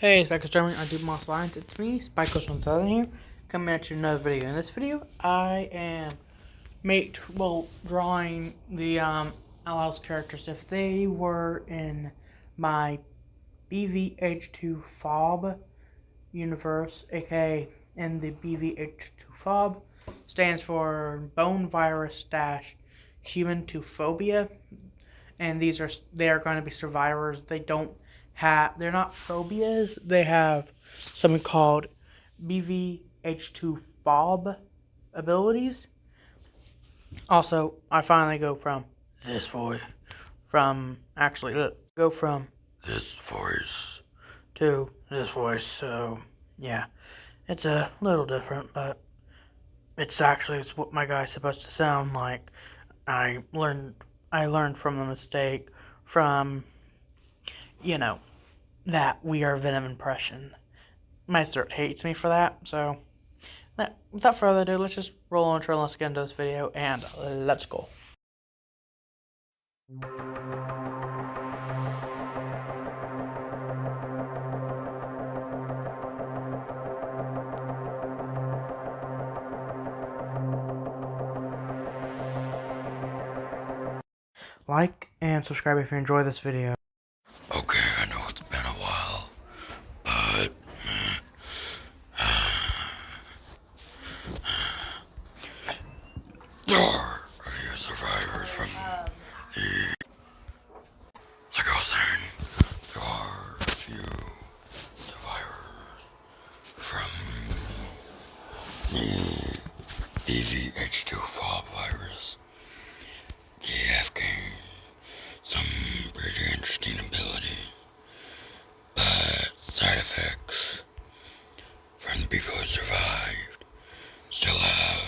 Hey, Spike's German. I do Moss Lines. It's me, Spike's1000 here, coming at you another video. In this video, I am drawing the allows characters if they were in my BV-H2Phob Universe, aka in the BV-H2Phob stands for Bone Virus - Human to Phobia, and they are going to be survivors. They're not phobias. They have something called BV-H2Phob abilities. Also, I finally go from this voice to this voice. So yeah, it's a little different, but it's what my guy's supposed to sound like. I learned from the mistake from that we are Venom impression. My throat hates me for that, so without further ado, let's just roll on and let's get into this video, and let's go. Like and subscribe if you enjoy this video. Okay, I know it's been a while, but there are a few survivors from like I was saying, there are a few survivors from the BV-H2Phob virus. They have gained some pretty interesting ability, but side effects from the people who survived still have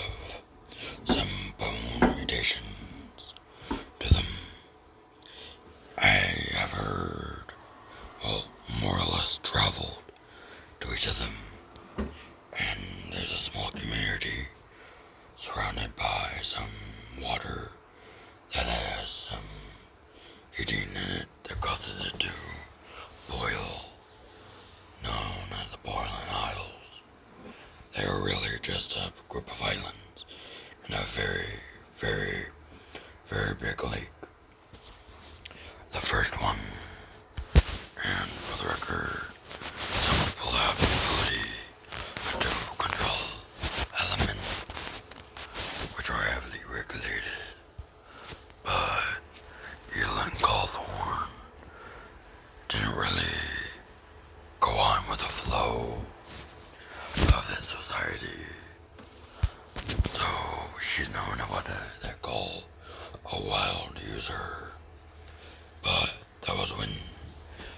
some bone mutations to them. I have heard, more or less traveled to each of them, and there's a small community surrounded by some water that has some heating in it that causes it to boil, known as the Boiling Isles. They are really just a group of islands in a very, very, very big lake. The first one, and for the record, some people have the ability to control elements which are heavily regulated, but Lilith Cawthorn didn't really go on with the flow of this society, so she's known what they call a wild user. But that was when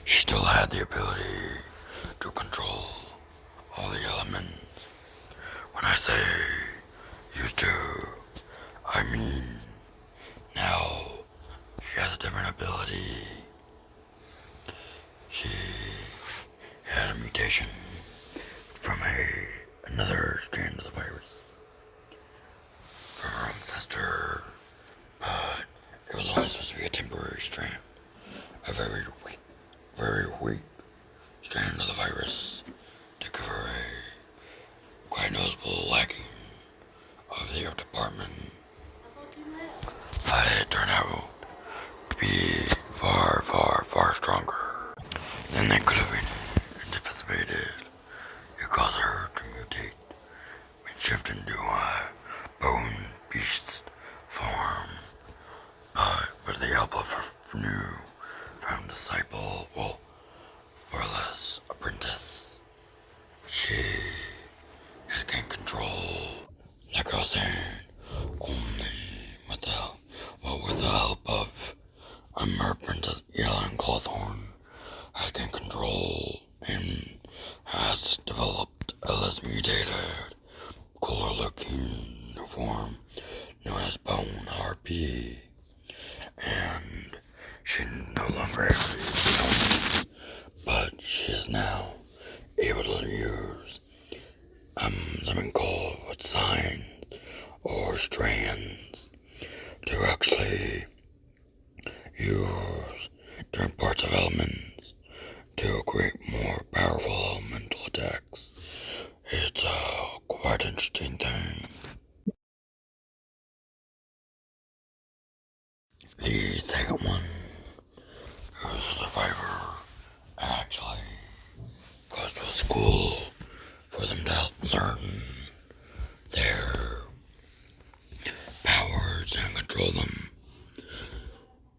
she still had the ability to control all the elements. When I say used to, I mean now she has a different ability. She had a mutation from another strand of the virus from her own sister, but it was only supposed to be a temporary strand, a very weak strand of the virus to give her a quite noticeable lacking of the department. But it turned out to be far, far, far stronger than they could have been anticipated. It caused her to mutate and shift into a bone beast form, but with the help of her new found disciple, more or less apprentice, she has gained control, like I was saying, only with the help of her apprentice Lilith Cawthorn has gained control and has developed a less mutated, cooler looking new form known as Bone RP, and she no longer actually uses, but she's now able to use something called signs or strands to actually use different parts of elements to create more powerful elemental attacks. It's a quite interesting thing. The second one is a survivor and actually goes to a school for them to learn their powers and control them.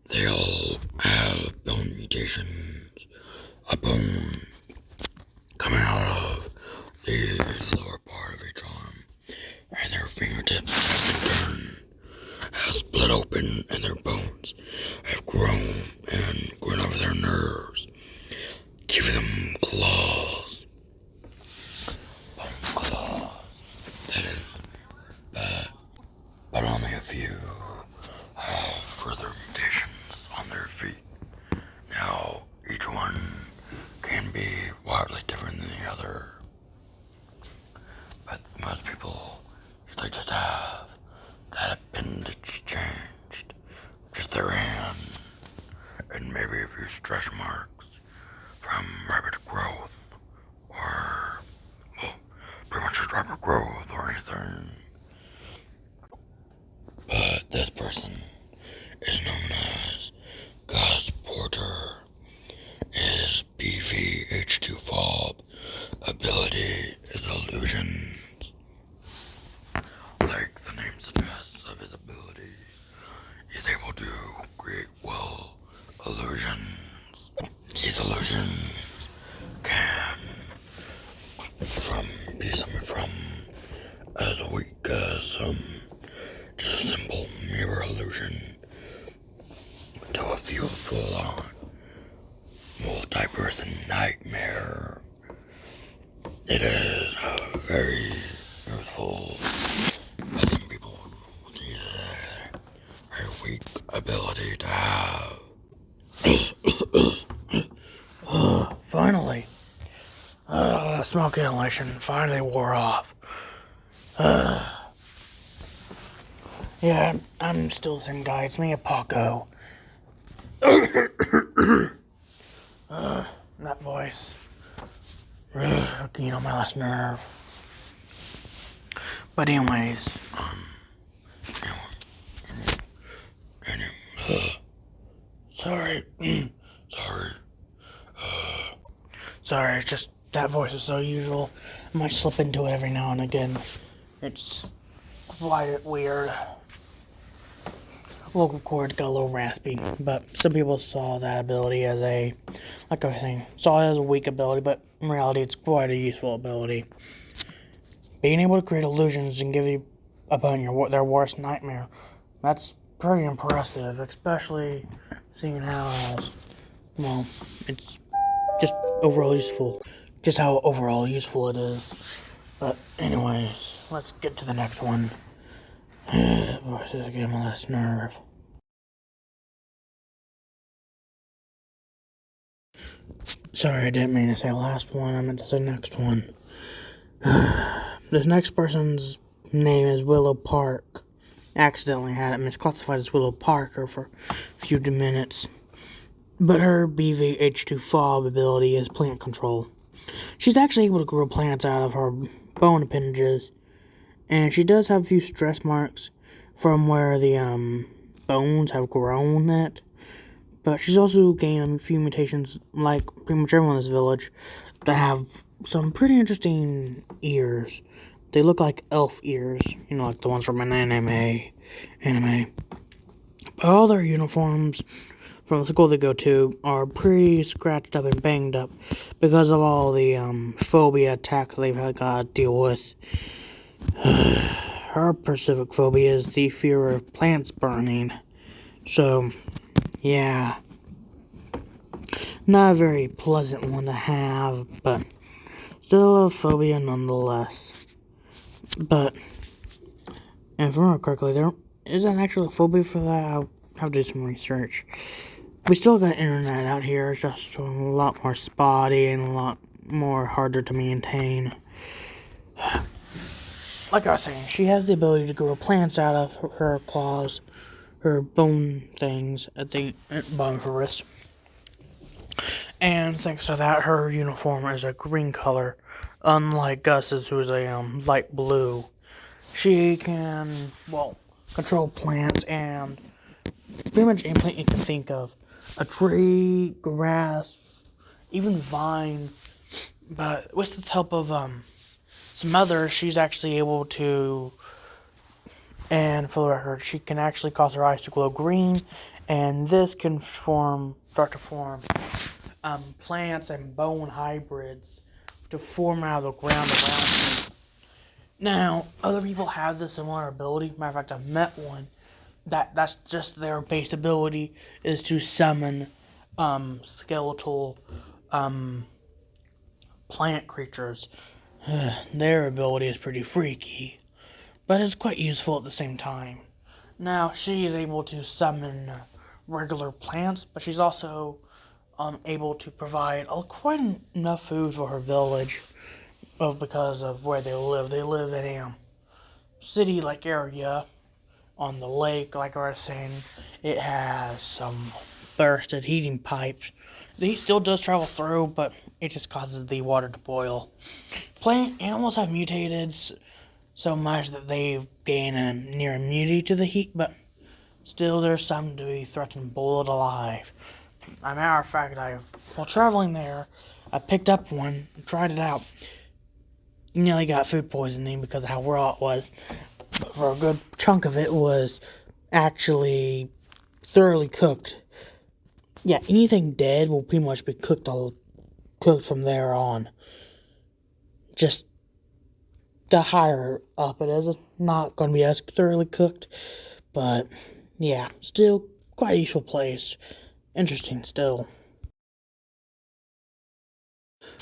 They all have bone mutations, a bone coming out of the lower part of each arm, and their fingertips have split open, and their bones have grown over their nerves, giving them claws. Bone claws. That is, but only a few have further mutations on their feet. Now, each one can be wildly different than the other, but most people usually just have that appendage changed, just their hand, and maybe a few stretch marks from rapid growth, or, well, pretty much just rapid growth or anything. But this person is known as Gus Porter. His BV-H2Phob ability is illusions. Like the name suggests of his ability, he's able to create, well, illusions. These illusions can be something from as weak as just a simple mirror illusion to a few full-on multi-person nightmare. It is a very useful, but some people need a very weak ability to have. Finally. Smoke inhalation finally wore off. Yeah, I'm still thin, guy. It's me, Paco. That voice. Getting on my last nerve. But anyways. Sorry. Sorry, it's just that voice is so usual. I might slip into it every now and again. It's quite weird. Vocal cord got a little raspy, but some people saw that ability as a, like I was saying, saw it as a weak ability, but in reality it's quite a useful ability. Being able to create illusions and give you opponent their worst nightmare, that's pretty impressive, especially seeing how, well, it's just overall useful. Just how overall useful it is. But anyways, let's get to the next one. That voice is getting my last nerve. Sorry, I didn't mean to say last one. I meant to say next one. This next person's name is Willow Park. Accidentally had it misclassified as Willow Parker for a few minutes. But her BV-H2Phob ability is plant control. She's actually able to grow plants out of her bone appendages. And she does have a few stress marks from where the bones have grown at. But she's also gained a few mutations, like pretty much everyone in this village, that have some pretty interesting ears. They look like elf ears, you know, like the ones from an anime. But all their uniforms from the school they go to are pretty scratched up and banged up because of all the phobia attacks they've had to deal with. Her specific phobia is the fear of plants burning. So, yeah. Not a very pleasant one to have, but still a phobia nonetheless. But, if I remember correctly, there isn't actually a phobia for that. I'll have to do some research. We still got internet out here, it's just a lot more spotty and a lot more harder to maintain. Like I was saying, she has the ability to grow plants out of her claws, her bone things at the bottom of her wrist. And thanks to that, her uniform is a green color, unlike Gus's, who's a light blue. She can, well, control plants and pretty much any plant you can think of. A tree, grass, even vines. But with the help of some others, she's actually able to, and for the record, she can actually cause her eyes to glow green, and this can start to form plants and bone hybrids to form out of the ground around her. Now, other people have this similar ability. Matter of fact, I've met one. That's just their base ability is to summon skeletal plant creatures. Their ability is pretty freaky, but it's quite useful at the same time. Now, she is able to summon regular plants, but she's also able to provide quite enough food for her village because of where they live. They live in a city-like area on the lake, like I was saying. It has some bursted heating pipes. The heat still does travel through, but it just causes the water to boil. Plant animals have mutated so much that they gain a near immunity to the heat, but still there's some to be threatened boiled alive. As a matter of fact, while traveling there, I picked up one and tried it out. Nearly got food poisoning because of how raw it was. But for a good chunk of it was actually thoroughly cooked. Yeah, anything dead will pretty much be cooked from there on. Just the higher up it is, it's not going to be as thoroughly cooked. But yeah, still quite a useful place. Interesting still.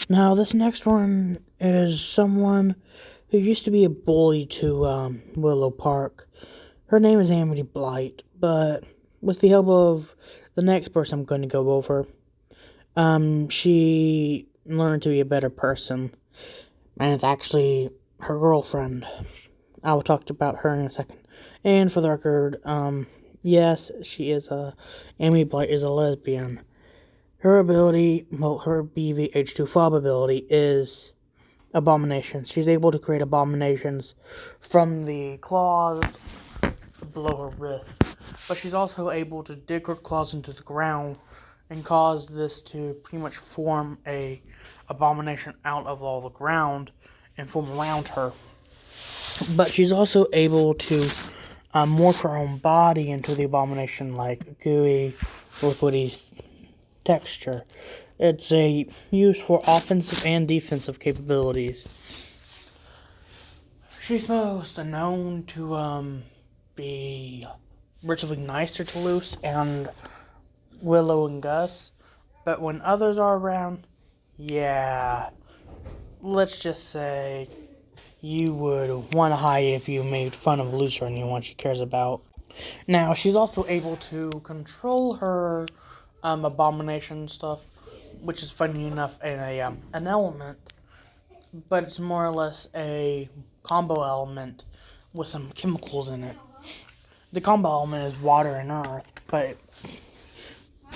Now, this next one is someone who used to be a bully to Willow Park. Her name is Amity Blight, but with the help of the next person I'm going to go over, she learned to be a better person, and it's actually her girlfriend. I will talk about her in a second. And for the record, yes, she is Amity Blight is a lesbian. Her ability, well, her BV-H2Phob ability is abominations. She's able to create abominations from the claws below her wrist. But she's also able to dig her claws into the ground and cause this to pretty much form a abomination out of all the ground and form around her. But she's also able to morph her own body into the abomination, like gooey, liquidy texture. It's a use for offensive and defensive capabilities. She's most known to be relatively nicer to Luce and Willow and Gus, but when others are around, yeah, let's just say you would want to hide if you made fun of Luce or anyone she cares about. Now, she's also able to control her abomination stuff, which is funny enough in an element, but it's more or less a combo element with some chemicals in it. The combo element is water and earth, but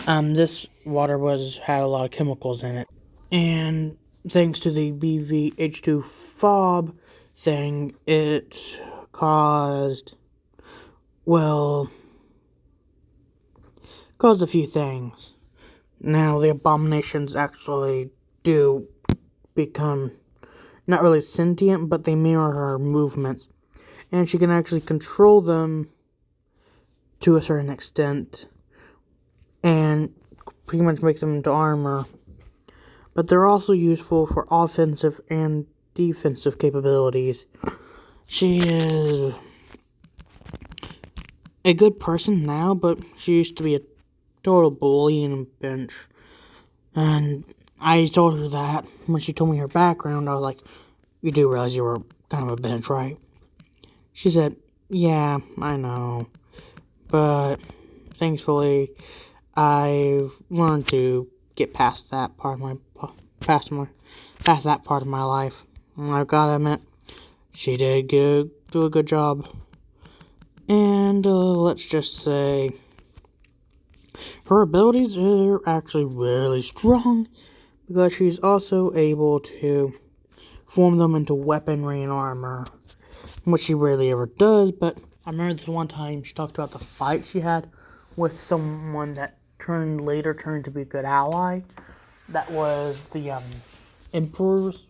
this water had a lot of chemicals in it, and thanks to the BV-H2Phob thing, it caused a few things. Now, the abominations actually do become not really sentient, but they mirror her movements. And she can actually control them to a certain extent and pretty much make them into armor. But they're also useful for offensive and defensive capabilities. She is a good person now, but she used to be a total bully and a bench. And I told her that when she told me her background. I was like, you do realize you were kind of a bench, right? She said, yeah, I know. But thankfully, I've learned to get past that part of my life. And I've got to admit, she did do a good job. And let's just say her abilities are actually really strong because she's also able to form them into weaponry and armor, which she rarely ever does. But I remember this one time she talked about the fight she had with someone that later turned to be a good ally. That was the Emperor's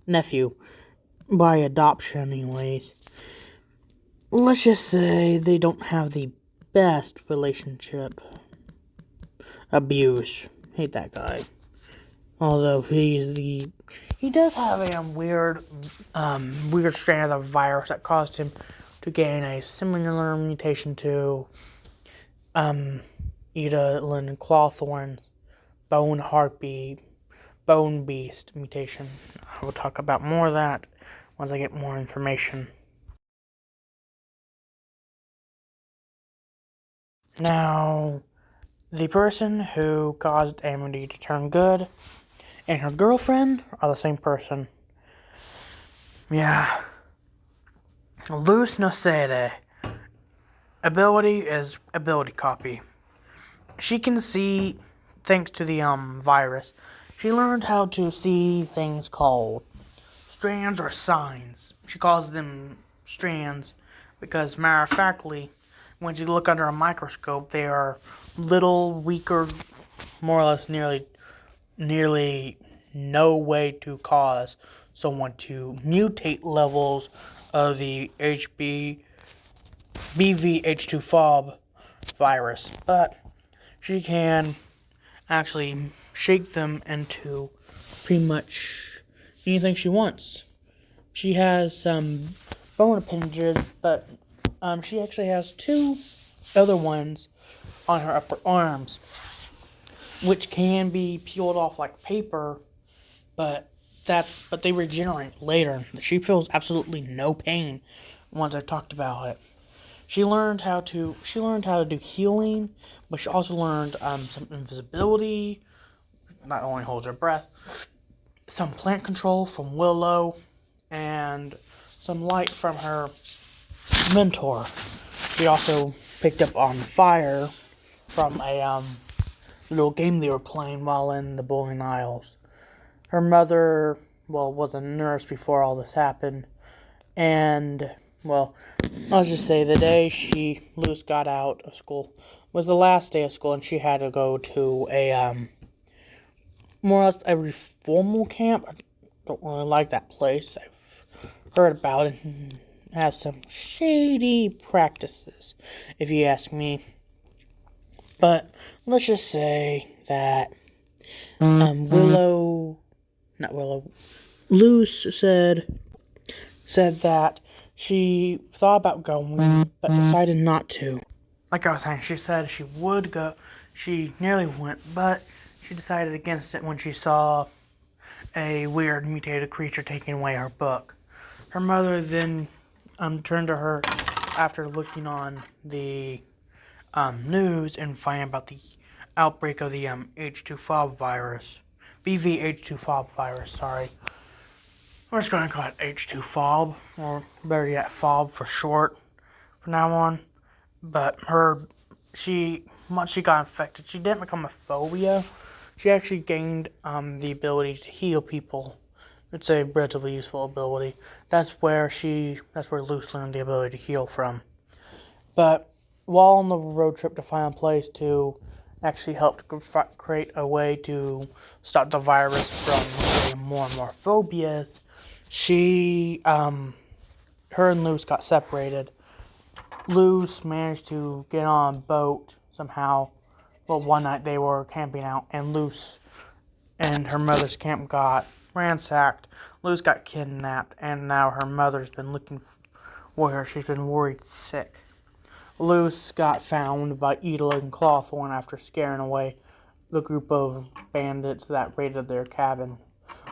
nephew, by adoption anyways. Let's just say they don't have the best relationship. Abuse. Hate that guy. Although he does have a weird strand of virus that caused him to gain a similar mutation to Edalyn Clawthorn's Bone Beast mutation. I will talk about more of that once I get more information. Now, the person who caused Amity to turn good and her girlfriend are the same person. Yeah. Luz Nocere. Ability is ability copy. She can see, thanks to the virus, she learned how to see things called strands or signs. She calls them strands because, matter of factly, when you look under a microscope, they are little, weaker, more or less nearly no way to cause someone to mutate levels of the BV-H2Phob virus. But she can actually shake them into pretty much anything she wants. She has some bone appendages, but she actually has 2 other ones on her upper arms, which can be peeled off like paper, but they regenerate later. She feels absolutely no pain once I talked about it. She learned how to do healing, but she also learned some invisibility. Not only holds her breath, some plant control from Willow, and some light from her mentor. She also picked up on fire from a little game they were playing while in the bowling aisles. Her mother, was a nurse before all this happened, and, I'll just say the day Luz got out of school was the last day of school, and she had to go to a, more or less a reformal camp. I don't really like that place. I've heard about it. It has some shady practices, if you ask me. But let's just say that Luz said that she thought about going, but decided not to. Like I was saying, she said she would go. She nearly went, but she decided against it when she saw a weird mutated creature taking away her book. Her mother then turned to her after looking on the news and finding about the outbreak of the H2Phob virus. BV-H2Phob virus, sorry. We're just going to call it H2Phob, or better yet, Phob for short from now on. But once she got infected, she didn't become a phobia. She actually gained the ability to heal people. It's a relatively useful ability. That's where Luz learned the ability to heal from. But while on the road trip to find a place to actually help create a way to stop the virus from getting more and more phobias, her and Luz got separated. Luz managed to get on a boat somehow. One night they were camping out, and Luz and her mother's camp got ransacked. Luz got kidnapped, and now her mother's been looking for her. She's been worried sick. Luz got found by Edalyn Clawthorn after scaring away the group of bandits that raided their cabin,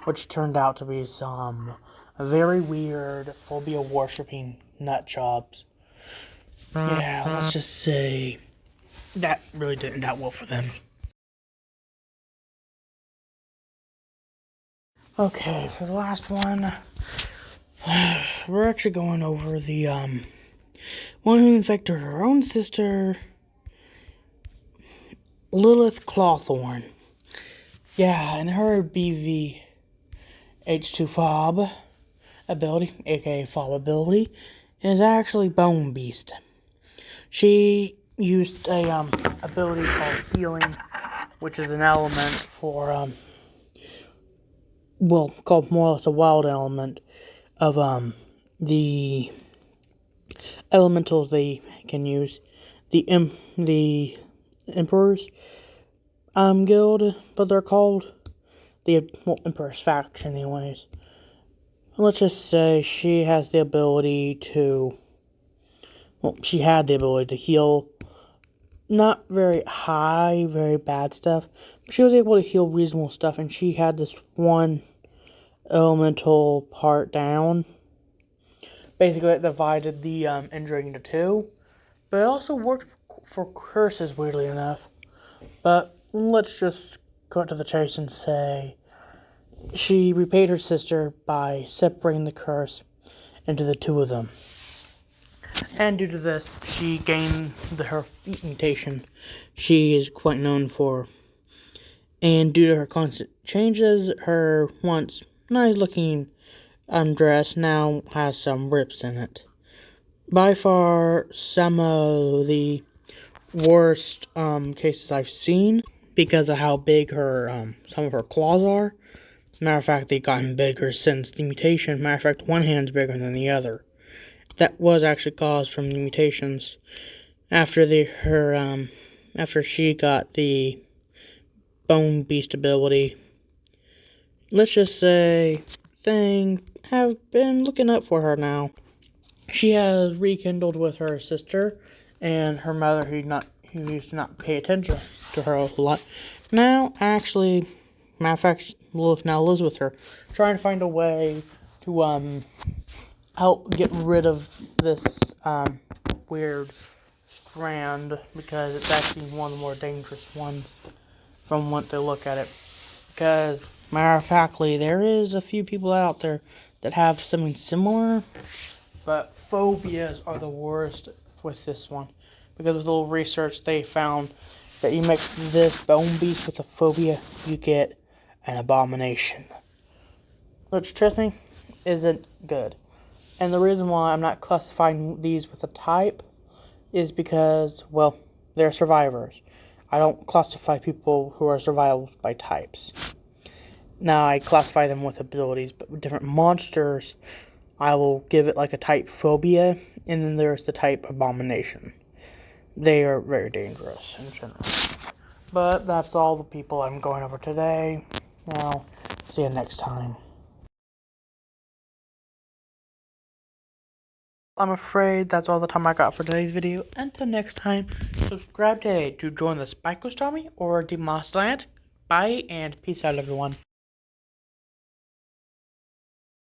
which turned out to be some very weird phobia-worshipping nut jobs. Yeah, let's just say that really didn't end out well for them. Okay, for the last one, we're actually going over the one who infected her own sister, Lilith Clawthorn. Yeah, and her BV-H2Phob ability, aka Phob ability, is actually Bone Beast. She used a ability called Healing, which is an element for called more or less a wild element of the elementals they can use. The Emperor's guild, but they're called the Emperor's faction, anyways. Let's just say she has the ability to. Well, she had the ability to heal. Not very high, very bad stuff, but she was able to heal reasonable stuff, and she had this one elemental part down. Basically, it divided the injury into two, but it also worked for curses, weirdly enough. But let's just cut to the chase and say she repaid her sister by separating the curse into the two of them. And due to this, she gained her feet mutation she is quite known for. And due to her constant changes, her once nice-looking dress now has some rips in it. By far, some of the worst cases I've seen because of how big her some of her claws are. Matter of fact, they've gotten bigger since the mutation. Matter of fact, one hand's bigger than the other. That was actually caused from the mutations after after she got the Bone Beast ability. Let's just say things have been looking up for her now. She has rekindled with her sister and her mother, who used to not pay attention to her a lot. Now, actually, matter of fact, Lilith now lives with her, trying to find a way to help get rid of this weird strand, because it's actually one of the more dangerous ones from what they look at it. Because, matter of factly, there is a few people out there that have something similar, but phobias are the worst with this one. Because with a little research, they found that you mix this Bone Beast with a phobia, you get an abomination. Which, trust me, isn't good. And the reason why I'm not classifying these with a type is because, well, they're survivors. I don't classify people who are survivors by types. Now, I classify them with abilities, but with different monsters, I will give it like a type phobia, and then there's the type abomination. They are very dangerous in general. But that's all the people I'm going over today. Now, see you next time. I'm afraid that's all the time I got for today's video. Until next time, subscribe today to join the Spike Ghost Army or Demon's Land. Bye and peace out, everyone.